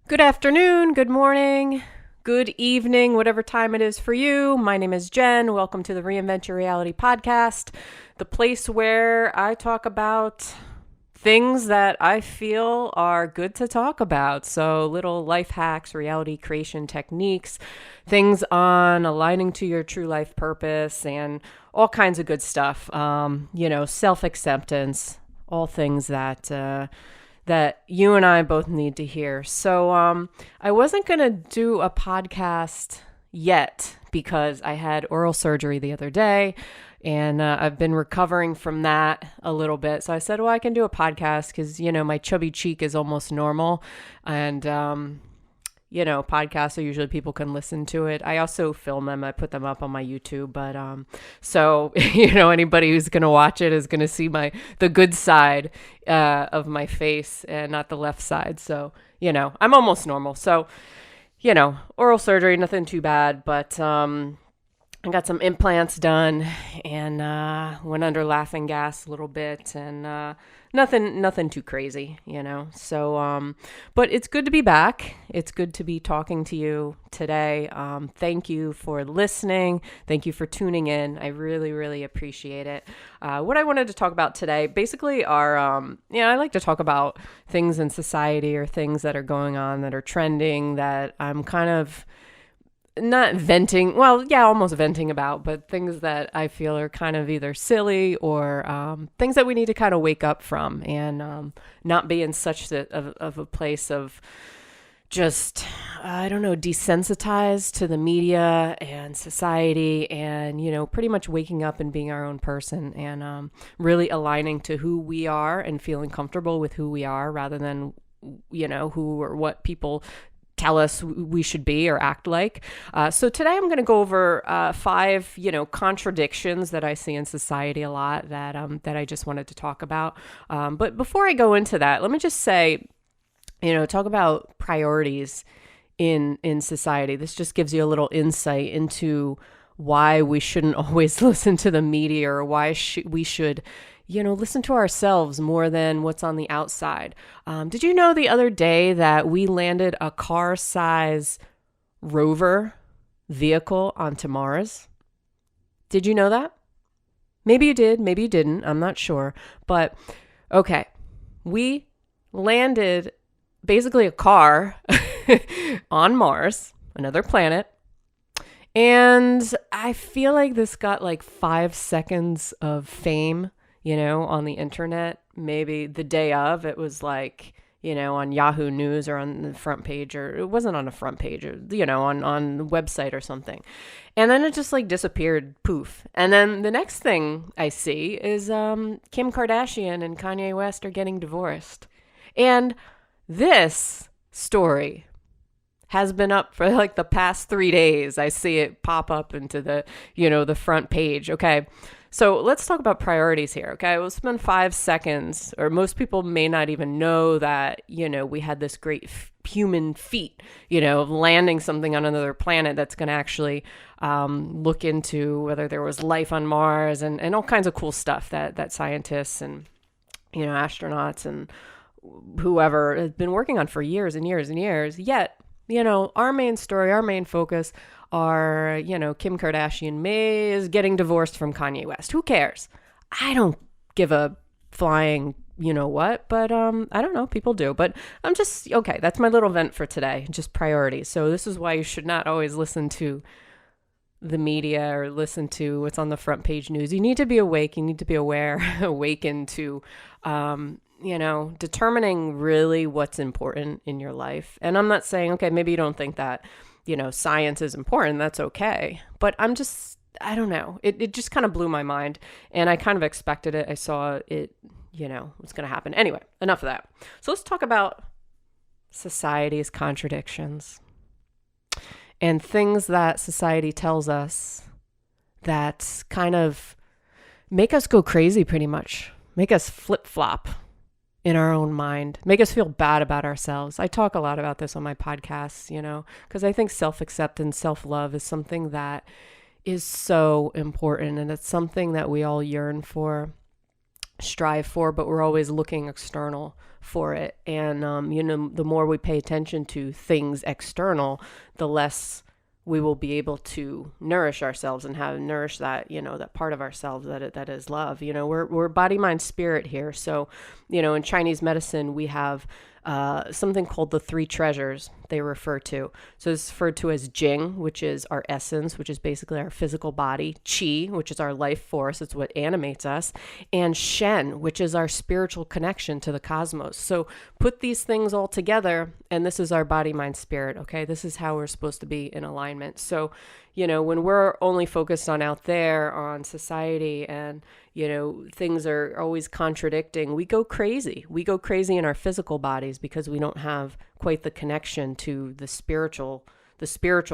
Good afternoon, good morning, good evening, whatever time it is for you. My name is Jen. Welcome to the Reinvent Your Reality Podcast, the place where I talk about things that I feel are good to talk about. So little life hacks, reality creation techniques, things on aligning to your true life purpose, and all kinds of good stuff. Self-acceptance, all things that you and I both need to hear. So I wasn't going to do a podcast yet because I had oral surgery the other day and I've been recovering from that a little bit. So I said, well, I can do a podcast because, my chubby cheek is almost normal. And, podcasts are usually people can listen to it. I also film them. I put them up on my YouTube. But so, anybody who's going to watch it is going to see the good side of my face and not the left side. So, I'm almost normal. So, oral surgery, nothing too bad. But I got some implants done and went under laughing gas a little bit and nothing too crazy, So, but it's good to be back. It's good to be talking to you today. Thank you for listening. Thank you for tuning in. I really, really appreciate it. What I wanted to talk about today basically are, I like to talk about things in society or things that are going on that are trending that I'm kind of not venting, almost venting about, but things that I feel are kind of either silly or things that we need to kind of wake up from and not be in such of a place of just, desensitized to the media and society and, pretty much waking up and being our own person and really aligning to who we are and feeling comfortable with who we are rather than, who or what people tell us we should be or act like. So today I'm going to go over 5, contradictions that I see in society a lot that I just wanted to talk about. But before I go into that, let me just say, talk about priorities in society. This just gives you a little insight into why we shouldn't always listen to the media or why we should listen to ourselves more than what's on the outside. Did you know the other day that we landed a car-size rover vehicle onto Mars? Did you know that? Maybe you did, maybe you didn't. I'm not sure. But okay, we landed basically a car on Mars, another planet. And I feel like this got like 5 seconds of fame on the internet. Maybe the day of, it was like, on Yahoo News or on the front page, or it wasn't on the front page, or, on the website or something. And then it just like disappeared, poof. And then the next thing I see is Kim Kardashian and Kanye West are getting divorced. And this story has been up for like the past 3 days. I see it pop up into the, the front page. Okay. So let's talk about priorities here, okay? We'll spend 5 seconds, or most people may not even know that, we had this great human feat, of landing something on another planet that's going to actually look into whether there was life on Mars and all kinds of cool stuff that scientists and, astronauts and whoever has been working on for years and years and years. Yet, our main story, our main focus are, Kim Kardashian is getting divorced from Kanye West. Who cares? I don't give a flying, what, but I don't know, people do. But I'm just, okay, that's my little vent for today, just priorities. So this is why you should not always listen to the media or listen to what's on the front page news. You need to be awake, you need to be aware, awakened to determining really what's important in your life. And I'm not saying, okay, maybe you don't think that, science is important. That's okay. But I don't know. It just kind of blew my mind and I kind of expected it. I saw it, was going to happen. Anyway, enough of that. So let's talk about society's contradictions and things that society tells us that kind of make us go crazy pretty much, make us flip-flop in our own mind, make us feel bad about ourselves. I talk a lot about this on my podcasts, because I think self-acceptance, self-love is something that is so important and it's something that we all yearn for. strive for, but we're always looking external for it. And, the more we pay attention to things external, the less we will be able to nourish ourselves and nourish that, that part of ourselves that is love. We're body, mind, spirit here. So, in Chinese medicine, we have something called the three treasures they refer to. So it's referred to as Jing, which is our essence, which is basically our physical body, Qi, which is our life force, it's what animates us, and Shen, which is our spiritual connection to the cosmos. So put these things all together, and this is our body, mind, spirit, okay? This is how we're supposed to be in alignment. So, when we're only focused on out there, on society, and, things are always contradicting, we go crazy. We go crazy in our physical bodies because we don't have quite the connection to the spiritual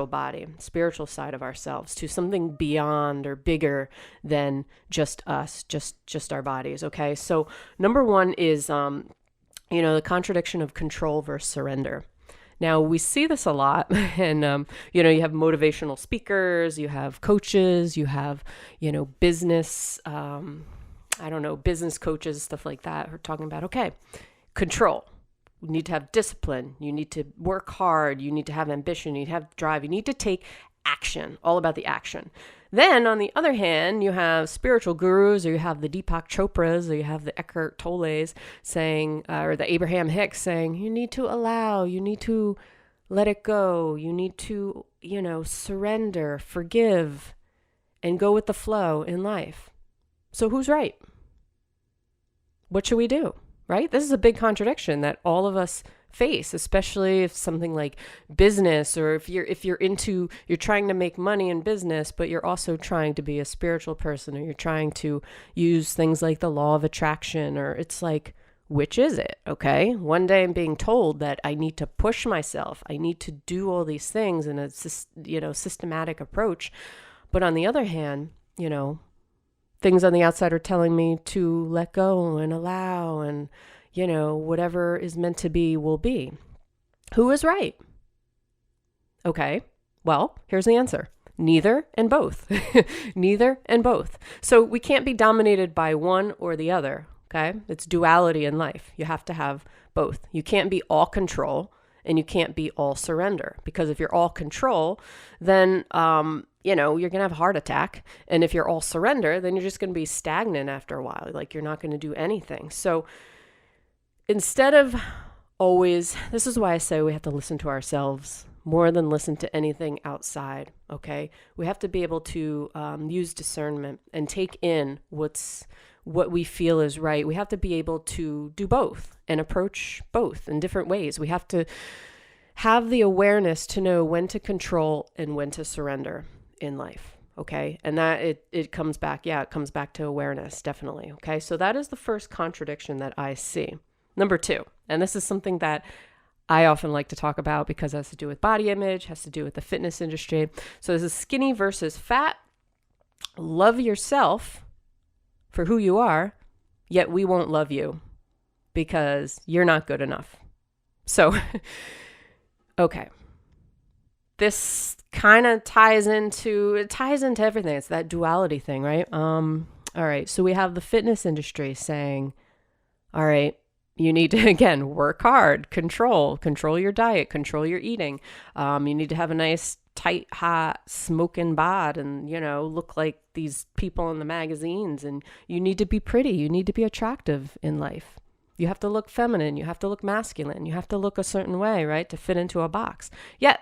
body, spiritual side of ourselves, to something beyond or bigger than just us, just our bodies. Okay. So number one is, the contradiction of control versus surrender. Now, we see this a lot, and, you have motivational speakers, you have coaches, you have, business, business coaches, stuff like that, who are talking about, okay, control. You need to have discipline. You need to work hard. You need to have ambition. You need to have drive. You need to take action, all about the action. Then, on the other hand, you have spiritual gurus, or you have the Deepak Chopras, or you have the Eckhart Tolles saying, or the Abraham Hicks saying, you need to allow, you need to let it go, you need to, surrender, forgive, and go with the flow in life. So who's right? What should we do? Right? This is a big contradiction that all of us face, especially if something like business, or if you're trying to make money in business, but you're also trying to be a spiritual person, or you're trying to use things like the law of attraction, or it's like, which is it? Okay. One day I'm being told that I need to push myself. I need to do all these things in a, systematic approach. But on the other hand, things on the outside are telling me to let go and allow, and whatever is meant to be will be. Who is right? Okay, well, here's the answer. Neither and both. Neither and both. So we can't be dominated by one or the other, okay? It's duality in life. You have to have both. You can't be all control, and you can't be all surrender, because if you're all control, then, you're going to have a heart attack. And if you're all surrender, then you're just going to be stagnant after a while. Like, you're not going to do anything. So instead of always, this is why I say we have to listen to ourselves more than listen to anything outside, okay? We have to be able to use discernment and take in what we feel is right. We have to be able to do both and approach both in different ways. We have to have the awareness to know when to control and when to surrender in life. Okay. And that it comes back. Yeah, it comes back to awareness. Definitely. Okay. So that is the first contradiction that I see. Number two, and this is something that I often like to talk about because it has to do with body image, has to do with the fitness industry. So this is skinny versus fat. Love yourself for who you are, yet we won't love you because you're not good enough. So, okay. This kind of ties into everything. It's that duality thing, right? All right. So we have the fitness industry saying, all right, you need to, again, work hard, control your diet, control your eating. You need to have a nice, tight, hot, smoking bod and, look like these people in the magazines. And you need to be pretty. You need to be attractive in life. You have to look feminine. You have to look masculine. You have to look a certain way, right? To fit into a box. Yet,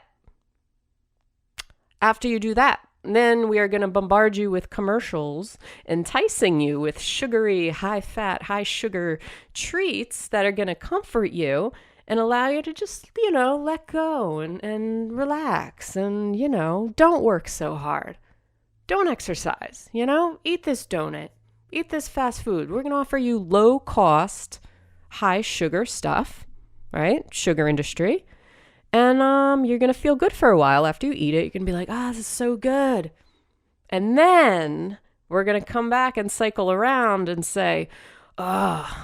after you do that, then we are going to bombard you with commercials, enticing you with sugary, high-fat, high-sugar treats that are going to comfort you and allow you to just, let go and relax and, don't work so hard. Don't exercise, eat this donut, eat this fast food. We're going to offer you low-cost, high-sugar stuff, right? Sugar industry. And you're going to feel good for a while after you eat it. You're going to be like, this is so good. And then we're going to come back and cycle around and say,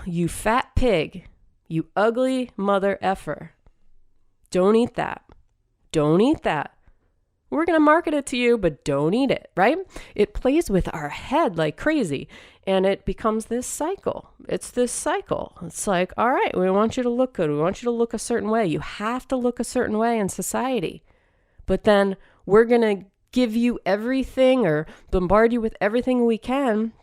you fat pig, you ugly mother effer. Don't eat that. Don't eat that. We're going to market it to you, but don't eat it, right? It plays with our head like crazy, and it becomes this cycle. It's this cycle. It's like, all right, we want you to look good. We want you to look a certain way. You have to look a certain way in society. But then we're going to give you everything or bombard you with everything we can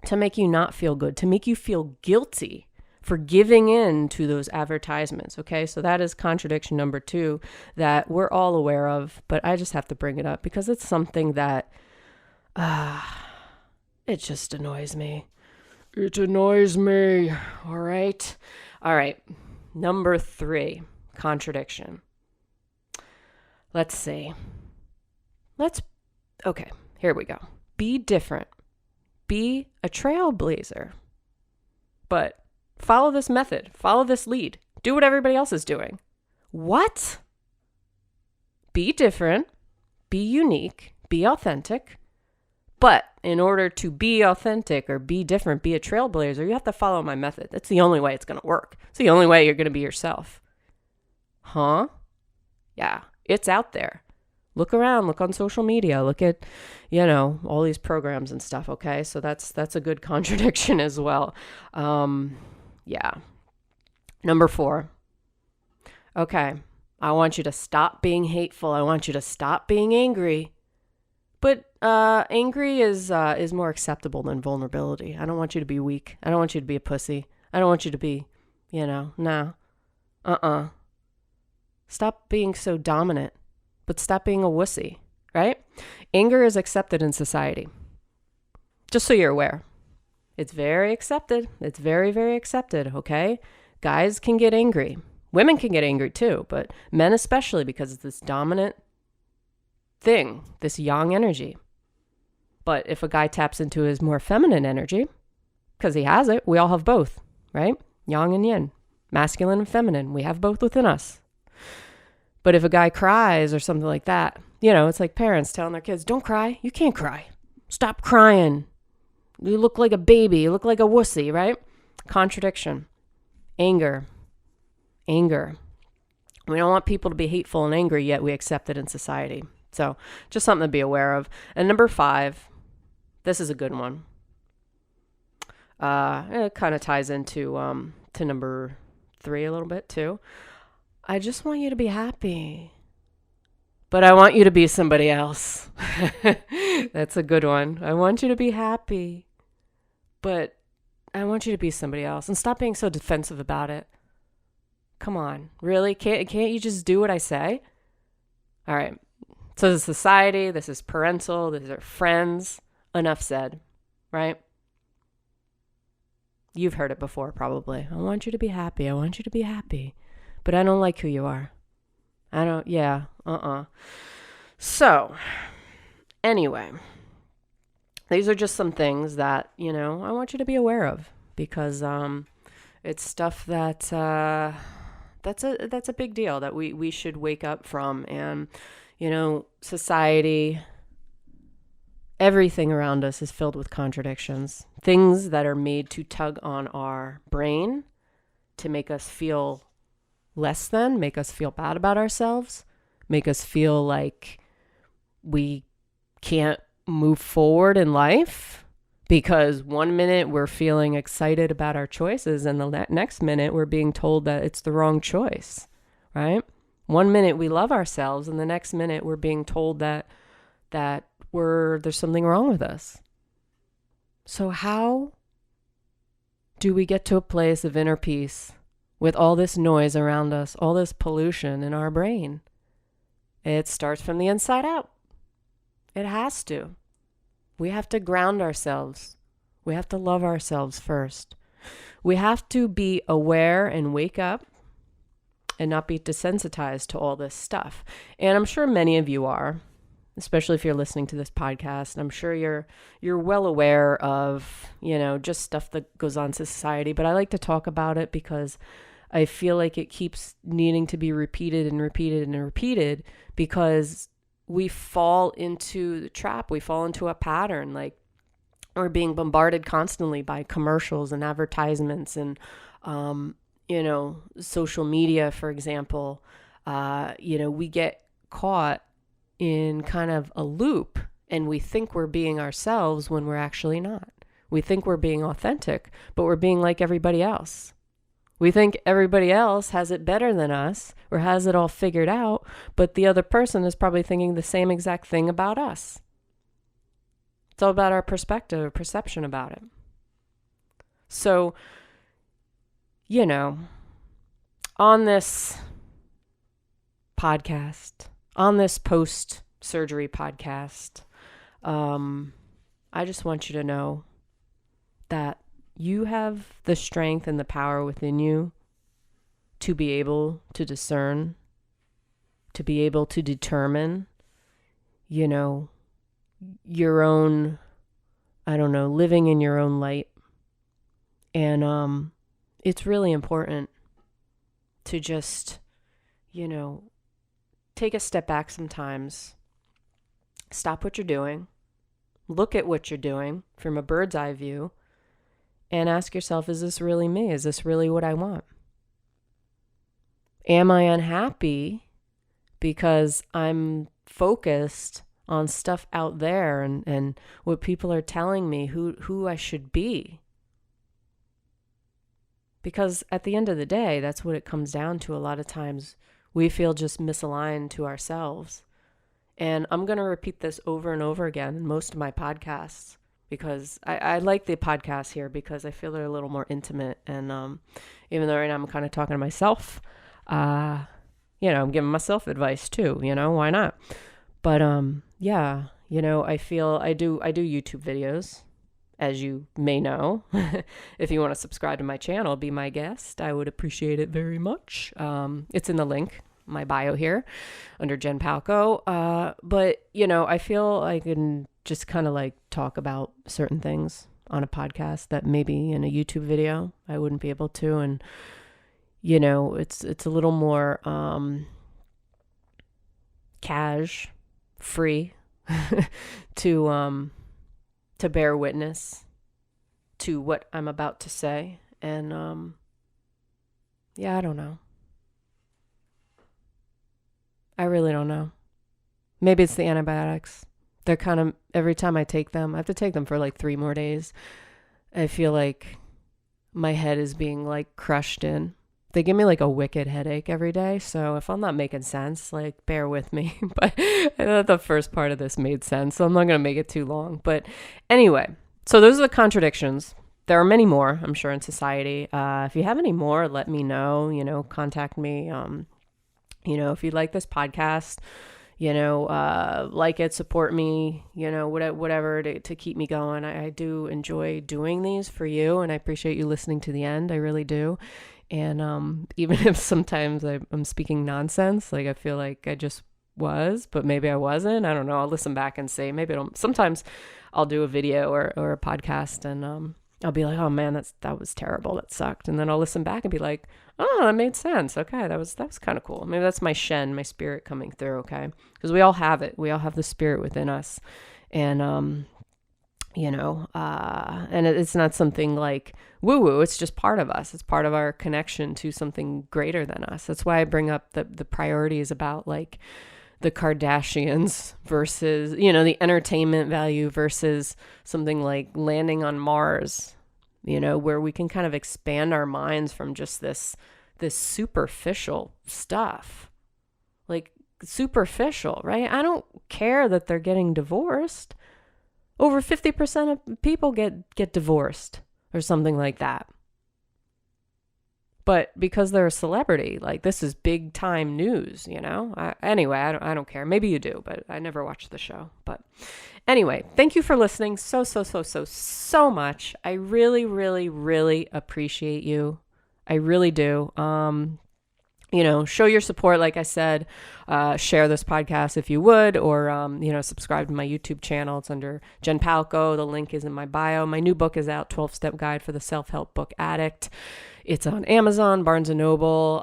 to make you not feel good, to make you feel guilty for giving in to those advertisements. Okay, so that is contradiction number 2 that we're all aware of, but I just have to bring it up because it's something that it just annoys me. It annoys me. All right. Number 3, contradiction. Let's see. Okay, here we go. Be different. Be a trailblazer. But follow this method. Follow this lead. Do what everybody else is doing. What? Be different. Be unique. Be authentic. But in order to be authentic or be different, be a trailblazer, you have to follow my method. That's the only way it's going to work. It's the only way you're going to be yourself. Huh? Yeah, it's out there. Look around, look on social media, look at, all these programs and stuff, okay? So that's a good contradiction as well. Yeah. Number 4. Okay, I want you to stop being hateful. I want you to stop being angry. But angry is more acceptable than vulnerability. I don't want you to be weak. I don't want you to be a pussy. I don't want you to be, no. Stop being so dominant. But stop being a wussy, right? Anger is accepted in society. Just so you're aware. It's very accepted. It's very, very accepted, okay? Guys can get angry. Women can get angry too, but men especially because it's this dominant thing, this yang energy. But if a guy taps into his more feminine energy, because he has it, we all have both, right? Yang and yin, masculine and feminine. We have both within us. But if a guy cries or something like that, it's like parents telling their kids, don't cry. You can't cry. Stop crying. You look like a baby. You look like a wussy, right? Contradiction. Anger. We don't want people to be hateful and angry, yet we accept it in society. So just something to be aware of. And number 5, this is a good one. It kind of ties into to number 3 a little bit too. I just want you to be happy, but I want you to be somebody else. That's a good one. I want you to be happy, but I want you to be somebody else. And stop being so defensive about it. Come on, really? Can't you just do what I say? All right. So this is society, this is parental, these are friends. Enough said, right? You've heard it before, probably. I want you to be happy. I want you to be happy. But I don't like who you are. So, anyway, these are just some things that, I want you to be aware of because it's stuff that that's a big deal that we should wake up from. And, society, everything around us is filled with contradictions, things that are made to tug on our brain to make us feel less than, make us feel bad about ourselves, make us feel like we can't move forward in life because one minute we're feeling excited about our choices and the next minute we're being told that it's the wrong choice, right? One minute we love ourselves and the next minute we're being told that there's something wrong with us. So how do we get to a place of inner peace with all this noise around us, all this pollution in our brain? It starts from the inside out. It has to. We have to ground ourselves. We have to love ourselves first. We have to be aware and wake up and not be desensitized to all this stuff. And I'm sure many of you are, especially if you're listening to this podcast. I'm sure you're well aware of, just stuff that goes on in society, but I like to talk about it because I feel like it keeps needing to be repeated and repeated and repeated because we fall into the trap. We fall into a pattern. Like we're being bombarded constantly by commercials and advertisements and, social media, for example. We get caught in kind of a loop, and we think we're being ourselves when we're actually not. We think we're being authentic, but we're being like everybody else. We think everybody else has it better than us or has it all figured out, but the other person is probably thinking the same exact thing about us. It's all about our perspective or perception about it. So, on this podcast, on this post-surgery podcast, I just want you to know that you have the strength and the power within you to be able to discern, to be able to determine, your own, living in your own light. And it's really important to just, take a step back sometimes, stop what you're doing, look at what you're doing from a bird's eye view, and ask yourself, is this really me? Is this really what I want? Am I unhappy because I'm focused on stuff out there and what people are telling me who I should be? Because at the end of the day, that's what it comes down to. A lot of times we feel just misaligned to ourselves. And I'm going to repeat this over and over again in most of my podcasts, because I like the podcasts here because I feel they're a little more intimate. And even though right now I'm kind of talking to myself, I'm giving myself advice too, why not? But I feel I do YouTube videos, as you may know. If you want to subscribe to my channel, be my guest. I would appreciate it very much. It's in the link, my bio here, under Jen Palco. But I feel I can just kind of like talk about certain things on a podcast that maybe in a YouTube video I wouldn't be able to. And it's a little more cash free to bear witness to what I'm about to say. And I don't know. I really don't know. Maybe it's the antibiotics. They're kind of, every time I take them, I have to take them for like 3 more days. I feel like my head is being like crushed in. They give me like a wicked headache every day. So if I'm not making sense, like bear with me. But I thought the first part of this made sense, so I'm not going to make it too long. But anyway, so those are the contradictions. There are many more, I'm sure, in society. If you have any more, let me know, contact me. If you like this podcast, like it, support me, whatever to keep me going. I do enjoy doing these for you, and I appreciate you listening to the end. I really do. And even if sometimes I'm speaking nonsense, like I feel like I just was, but maybe I wasn't. I don't know. I'll listen back and say, maybe I don't. Sometimes I'll do a video or a podcast and I'll be like, oh man, that was terrible. That sucked. And then I'll listen back and be like, oh, that made sense. Okay, that was kind of cool. Maybe that's my my spirit coming through. Okay, because we all have it. We all have the spirit within us, and and it's not something like woo-woo. It's just part of us. It's part of our connection to something greater than us. That's why I bring up the priorities about like the Kardashians versus, the entertainment value versus something like landing on Mars, where we can kind of expand our minds from just this superficial stuff. Like superficial, right? I don't care that they're getting divorced. Over 50% of people get divorced or something like that. But because they're a celebrity, like this is big time news, Anyway, I don't care. Maybe you do, but I never watched the show. But anyway, thank you for listening so much. I really, really, really appreciate you. I really do. Show your support. Like I said, share this podcast if you would, or, subscribe to my YouTube channel. It's under Jen Palco. The link is in my bio. My new book is out, 12-Step Guide for the Self-Help Book Addict. It's on Amazon, Barnes & Noble.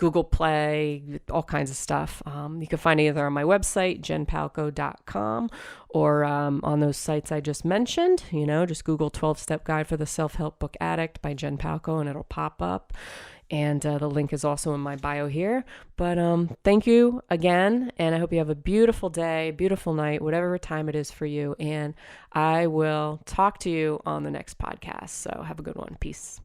Google Play, all kinds of stuff. You can find either on my website, jenpalco.com, or on those sites I just mentioned. Just Google 12-Step Guide for the Self-Help Book Addict by Jen Palco, and it'll pop up. And the link is also in my bio here. But thank you again, and I hope you have a beautiful day, beautiful night, whatever time it is for you. And I will talk to you on the next podcast. So have a good one. Peace.